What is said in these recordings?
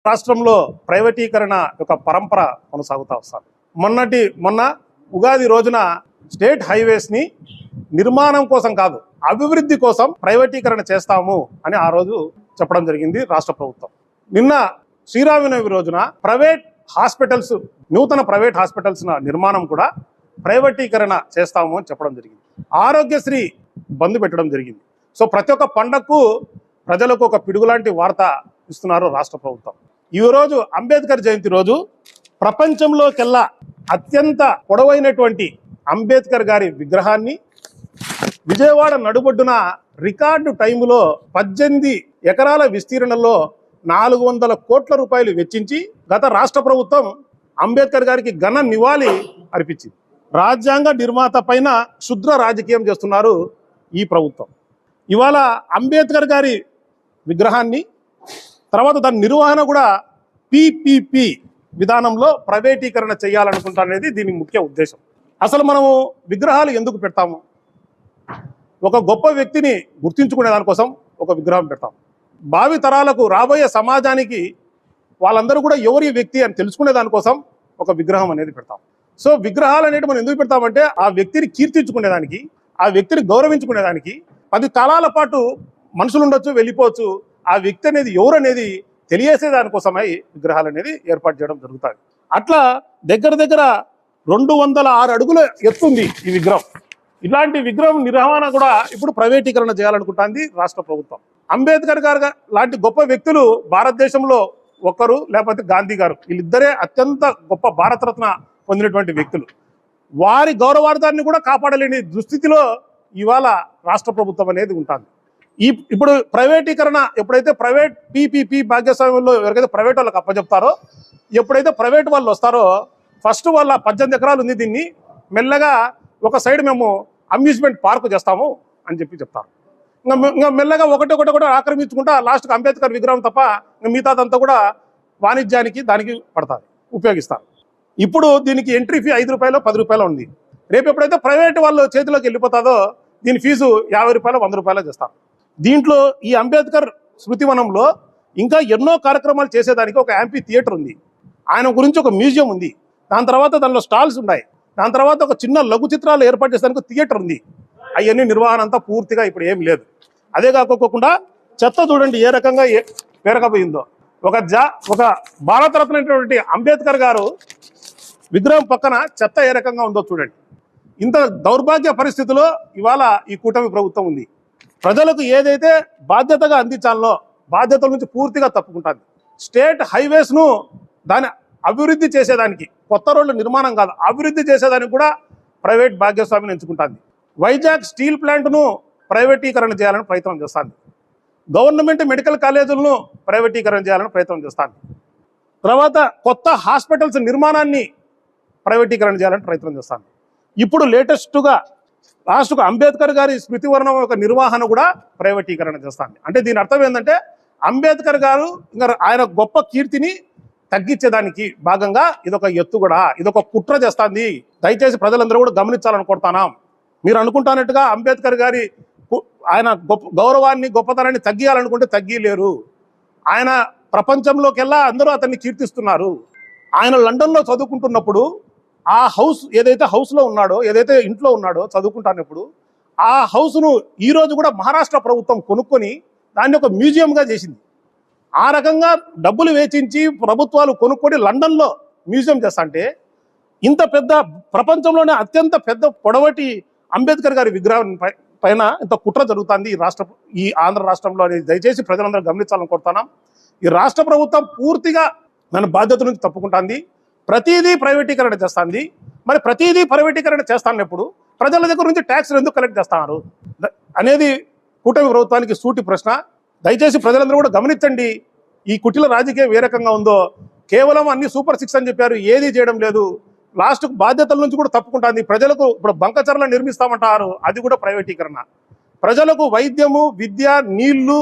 రాష్ట్రంలో ప్రైవేటీకరణ యొక్క పరంపర కొనసాగుతూ వస్తారు. మొన్న ఉగాది రోజున స్టేట్ హైవేస్ ని నిర్మాణం కోసం కాదు, అభివృద్ధి కోసం ప్రైవేటీకరణ చేస్తాము అని ఆ రోజు చెప్పడం జరిగింది రాష్ట్ర ప్రభుత్వం. నిన్న శ్రీరామనవమి రోజున నూతన ప్రైవేట్ హాస్పిటల్స్ నిర్మాణం కూడా ప్రైవేటీకరణ చేస్తాము అని చెప్పడం జరిగింది. ఆరోగ్యశ్రీ బంద్ పెట్టడం జరిగింది. సో ప్రతి ఒక్క పండగకు ప్రజలకు ఒక పిడుగులాంటి వార్త ఇస్తున్నారు రాష్ట్ర ప్రభుత్వం. ఈ రోజు అంబేద్కర్ జయంతి రోజు ప్రపంచంలోకెల్లా అత్యంత పొడవైనటువంటి అంబేద్కర్ గారి విగ్రహాన్ని విజయవాడ నడుబొడ్డున రికార్డు టైములో 18 ఎకరాల విస్తీర్ణంలో 400 కోట్ల రూపాయలు వెచ్చించి గత రాష్ట్ర ప్రభుత్వం అంబేద్కర్ గారికి ఘన నివాళి అర్పించింది. రాజ్యాంగ నిర్మాత పైన క్షుద్ర రాజకీయం చేస్తున్నారు ఈ ప్రభుత్వం. ఇవాళ అంబేద్కర్ గారి విగ్రహాన్ని తర్వాత దాని నిర్వహణ కూడా PPP విధానంలో ప్రైవేటీకరణ చేయాలనుకుంటారనేది దీని ముఖ్య ఉద్దేశం. అసలు మనము విగ్రహాలు ఎందుకు పెడతాము? ఒక గొప్ప వ్యక్తిని గుర్తించుకునే దానికోసం ఒక విగ్రహం పెడతాం. భావి తరాలకు రాబోయే సమాజానికి వాళ్ళందరూ కూడా ఎవరి వ్యక్తి అని తెలుసుకునే దానికోసం ఒక విగ్రహం అనేది పెడతాం. సో విగ్రహాలు అనేవి మనం ఎందుకు పెడతామంటే ఆ వ్యక్తిని కీర్తించుకునేదానికి, ఆ వ్యక్తిని గౌరవించుకునేదానికి. 10 తరాల పాటు మనుషులు ఉండొచ్చు, వెళ్ళిపోవచ్చు, ఆ వ్యక్తి అనేది ఎవరు అనేది తెలియసే దానికోసమై విగ్రహాలు అనేది ఏర్పాటు చేయడం జరుగుతుంది. అట్లా దగ్గర 206 అడుగుల ఎత్తుంది ఈ విగ్రహం. ఇలాంటి విగ్రహం నిర్వహణ కూడా ఇప్పుడు ప్రైవేటీకరణ చేయాలనుకుంటుంది రాష్ట్ర ప్రభుత్వం. అంబేద్కర్ గారు లాంటి గొప్ప వ్యక్తులు భారతదేశంలో ఒకరు, లేకపోతే గాంధీ గారు, వీళ్ళిద్దరే అత్యంత గొప్ప భారతరత్న పొందినటువంటి వ్యక్తులు. వారి గౌరవార్థాన్ని కూడా కాపాడలేని దుస్థితిలో ఇవాళ రాష్ట్ర ప్రభుత్వం అనేది ఉంటుంది. ఇప్పుడు ప్రైవేటీకరణ ఎప్పుడైతే ప్రైవేట్ PPP భాగ్యస్వామ్యంలో ఎవరికైతే ప్రైవేట్ వాళ్ళకి అప్పచెప్తారో, ఎప్పుడైతే ప్రైవేట్ వాళ్ళు వస్తారో ఫస్ట్ వాళ్ళ 18 ఎకరాలు ఉంది, దీన్ని మెల్లగా ఒక సైడ్ మేము అమ్యూజ్మెంట్ పార్క్ చేస్తాము అని చెప్తారు. ఇంకా మెల్లగా ఒకటి ఆక్రమించుకుంటా లాస్ట్కి అంబేద్కర్ విగ్రహం తప్ప మిగతాదంతా కూడా వాణిజ్యానికి దానికి పడతారు, ఉపయోగిస్తారు. ఇప్పుడు దీనికి ఎంట్రీ ఫీ 5 రూపాయలు 10 రూపాయలు ఉంది. రేపు ఎప్పుడైతే ప్రైవేట్ వాళ్ళు చేతిలోకి వెళ్ళిపోతుందో దీని ఫీజు 50 రూపాయలు 100 రూపాయలు చేస్తారు. దీంట్లో ఈ అంబేద్కర్ స్మృతివనంలో ఇంకా ఎన్నో కార్యక్రమాలు చేసేదానికి ఒక యాంపీ థియేటర్ ఉంది, ఆయన గురించి ఒక మ్యూజియం ఉంది, దాని తర్వాత దానిలో స్టాల్స్ ఉన్నాయి, దాని తర్వాత ఒక చిన్న లఘు చిత్రాలు ఏర్పాటు చేసేదానికి థియేటర్ ఉంది. అవన్నీ నిర్వహణ అంతా పూర్తిగా ఇప్పుడు ఏం లేదు. అదే కాకోకుండా చెత్త చూడండి ఏ రకంగా పేరకపోయిందో. ఒక భారతరత్న అయినటువంటి అంబేద్కర్ గారు విగ్రహం పక్కన చెత్త ఏ రకంగా ఉందో చూడండి. ఇంత దౌర్భాగ్య పరిస్థితిలో ఇవాళ ఈ కూటమి ప్రభుత్వం ఉంది. ప్రజలకు ఏదైతే బాధ్యతగా అందించాలో బాధ్యతల నుంచి పూర్తిగా తప్పుకుంటుంది. స్టేట్ హైవేస్ను దాన్ని అభివృద్ధి చేసేదానికి, కొత్త రోడ్ల నిర్మాణం కాదు, అభివృద్ధి చేసేదానికి కూడా ప్రైవేట్ భాగ్యస్వామిని ఎంచుకుంటుంది. వైజాగ్ స్టీల్ ప్లాంట్ను ప్రైవేటీకరణ చేయాలని ప్రయత్నం చేస్తుంది. గవర్నమెంట్ మెడికల్ కాలేజీలను ప్రైవేటీకరణ చేయాలని ప్రయత్నం చేస్తుంది. తర్వాత కొత్త హాస్పిటల్స్ నిర్మాణాన్ని ప్రైవేటీకరణ చేయాలని ప్రయత్నం చేస్తాను. ఇప్పుడు లేటెస్ట్గా లాస్ట్కు అంబేద్కర్ గారి స్మృతివనం యొక్క నిర్వహణ కూడా ప్రైవేటీకరణ చేస్తాను. అంటే దీని అర్థం ఏంటంటే అంబేద్కర్ గారు ఇంకా ఆయన గొప్ప కీర్తిని తగ్గించేదానికి భాగంగా ఇదొక ఎత్తుగడ, ఇదొక కుట్ర చేస్తుంది. దయచేసి ప్రజలందరూ కూడా గమనించాలనుకుంటున్నాం. మీరు అనుకుంటున్నట్టుగా అంబేద్కర్ గారి ఆయన గౌరవాన్ని గొప్పతనాన్ని తగ్గియాలనుకుంటే తగ్గిలేరు. ఆయన ప్రపంచంలోకెల్లా అందరూ అతన్ని కీర్తిస్తున్నారు. ఆయన లండన్లో చదువుకుంటున్నప్పుడు ఆ హౌస్ ఏదైతే హౌస్లో ఉన్నాడో, ఏదైతే ఇంట్లో ఉన్నాడో చదువుకుంటున్నప్పుడు ఆ హౌస్ను ఈరోజు కూడా మహారాష్ట్ర ప్రభుత్వం కొనుక్కొని దాన్ని ఒక మ్యూజియంగా చేసింది. ఆ రకంగా డబ్బులు వేచించి ప్రభుత్వాలు కొనుక్కొని లండన్లో మ్యూజియం చేస్తాంటే ఇంత పెద్ద ప్రపంచంలోనే అత్యంత పెద్ద పొడవటి అంబేద్కర్ గారి విగ్రహం పైన ఇంత కుట్ర జరుగుతుంది ఈ ఆంధ్ర రాష్ట్రంలో అనేది దయచేసి ప్రజలందరూ గమనించాలని కోరుతున్నాం. ఈ రాష్ట్ర ప్రభుత్వం పూర్తిగా మన బాధ్యత నుంచి తప్పుకుంటుంది. ప్రతిదీ ప్రైవేటీకరణ చేస్తుంది. మరి ప్రతిదీ ప్రైవేటీకరణ చేస్తానప్పుడు ప్రజల దగ్గర నుంచి ట్యాక్స్లు ఎందుకు కలెక్ట్ చేస్తున్నారు అనేది కూటమి ప్రభుత్వానికి సూటి ప్రశ్న. దయచేసి ప్రజలందరూ కూడా గమనించండి. ఈ కుటిల రాజకీయం ఏ రకంగా ఉందో. కేవలం అన్ని సూపర్ 6 అని చెప్పారు, ఏది చేయడం లేదు. లాస్ట్కు బాధ్యతల నుంచి కూడా తప్పుకుంటుంది. ప్రజలకు ఇప్పుడు బంకచర్ల నిర్మిస్తామంటారు, అది కూడా ప్రైవేటీకరణ. ప్రజలకు వైద్యము, విద్య, నీళ్లు,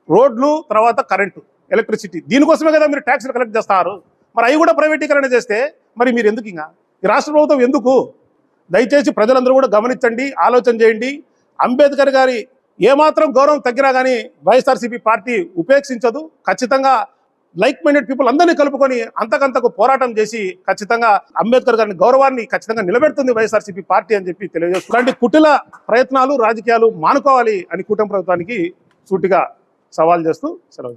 రోడ్లు, తర్వాత కరెంటు, ఎలక్ట్రిసిటీ, దీనికోసమే కదా మీరు ట్యాక్స్లు కలెక్ట్ చేస్తారు. మరి అవి కూడా ప్రైవేటీకరణ చేస్తే మరి మీరు ఎందుకు ఇంకా ఈ రాష్ట్ర ప్రభుత్వం ఎందుకు? దయచేసి ప్రజలందరూ కూడా గమనించండి, ఆలోచన చేయండి. అంబేద్కర్ గారి ఏమాత్రం గౌరవం తగ్గినా కానీ వైఎస్ఆర్సీపీ పార్టీ ఉపేక్షించదు. ఖచ్చితంగా లైక్ మైండెడ్ పీపుల్ అందరినీ కలుపుకొని అంతకంతకు పోరాటం చేసి ఖచ్చితంగా అంబేద్కర్ గారిని గౌరవాన్ని ఖచ్చితంగా నిలబెడుతుంది వైఎస్ఆర్సీపీ పార్టీ అని చెప్పి తెలియజేస్తుంది. ఇలాంటి కుటిల ప్రయత్నాలు రాజకీయాలు మానుకోవాలి అని కూటమి ప్రభుత్వానికి సూటిగా సవాల్ చేస్తూ సెలవు.